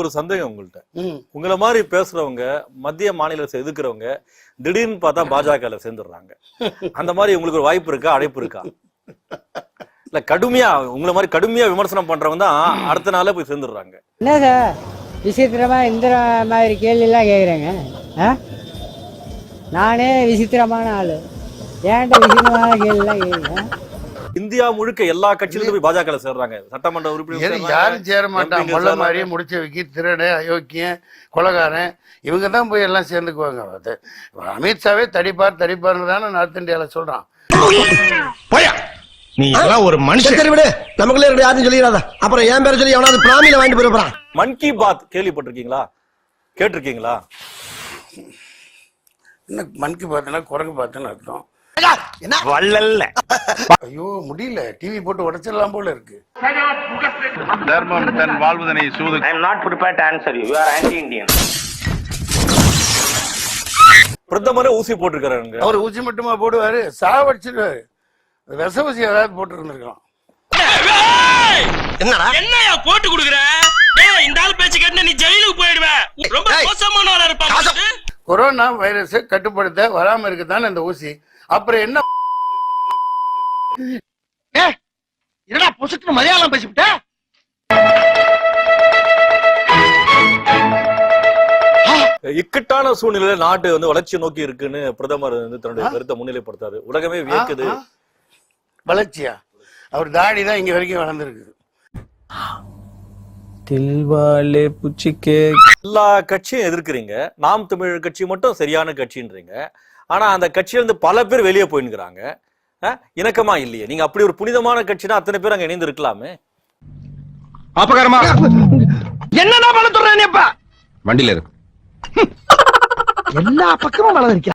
ஒரு சந்தேகம் உங்கள்கிட்ட. உங்களை மாதிரி பேசுறவங்க மத்திய மாநிலத்தை எதிர்க்கிறவங்க திடீர்னு பார்த்தா பாஜக சேர்ந்துடுறாங்க. அந்த மாதிரி உங்களுக்கு ஒரு வாய்ப்பு இருக்கா, அழைப்பு இருக்கா? இல்ல கடுமையா உங்களை மாதிரி கடுமையா விமர்சனம் பண்றவங்க தான் அடுத்த நாளே போய் சேர்ந்துடுறாங்க. என்ன சார் விசித்திரமா இந்த மாதிரி கேள்வி எல்லாம் கேக்குறேங்க? நானே விசித்திரமான ஆளு, ஏன்ட்ட விசித்திரமான கேள்வி எல்லாம் கேக்குறேன்? இந்தியா முழுக்க எல்லா கட்சியிலும் போய் பாஜக சேர்றாங்க. சட்டமன்ற உறுப்பினர் யாரும் சேர மாட்டான். முள்ள மாதிரி முடிச்ச வைக்கி, திருட, அயோக்கியன், கொலகாரன், இவங்க தான் போய் எல்லாம் சேர்ந்துக்குவாங்க. அமித்ஷாவே தடிப்பார்னு தானே நார்த் இந்தியால சொல்றான். நீ எல்லாம் ஒரு மனுஷன் விடு, நமக்குள்ளே யாரும் சொல்லிடாத. அப்புறம் என் பேரை சொல்லி எவனாவது பிராமியில வாங்கிட்டு போயிருப்பான். மன் கி பாத் கேள்விப்பட்டிருக்கீங்களா, கேட்டிருக்கீங்களா? என்ன மன் கி பாத்னா குரங்கு பாத்துன்னு அர்த்தம். வள்ளல்ல ஐயோ முடியல, டிவி போட்டு உடைச்சிடலாம் போல இருக்கு. தர்மம் தன் வாழ்வதனை சூது. I am not prepared to answer you. You are anti-Indian. பிரதமரே ஊசி போட்டிருக்காரு. அவர் ஊசி மட்டுமா போடுவாரு, சாவடிச்சிருவாரு. விஷ ஊசி ஏதாவது போட்டு இருந்திருக்கலாம். என்னையா போட்டு குடுக்குற? இந்த ஆள் பேச்சு கேட்டு நீ ஜெயிலுக்கு போயிடுவ. ரொம்ப மோசமான ஆளா இருப்பாங்க. கொரோனா வைரஸ் கட்டுப்படுத்த வராம இருக்குதானே இந்த ஊசி. அப்புறம் என்ன என்னடா பொசுக்கு மலையாளம் பேசிவிட்ட? இக்கட்டான சூழ்நிலையில நாட்டு வளர்ச்சி நோக்கி இருக்குன்னு பிரதமர் தன்னுடைய கருத்தை முன்னிலைப்படுத்தாரு. உலகமே வியக்குது. வளர்ச்சியா? அவர் தாடி தான் இங்க வரைக்கும் வளர்ந்துருக்கு. எல்லா கட்சியும் எதிர்க்கிறீங்க, நாம் தமிழர் கட்சி மட்டும் சரியான கட்சின்றீங்க. ஆனா அந்த கட்சியில பல பேர் வெளியே போயின்னுக்குறாங்க. இணக்கமா இல்லையே. நீங்க அப்படி ஒரு புனிதமான கட்சினா அத்தனை பேர் அங்க இணைந்து இருக்கலாமே. அபகரமா என்னடா பண்ண சொல்றேன்? வண்டியில இருக்கு, எல்லா பக்கமும் வளர்ந்து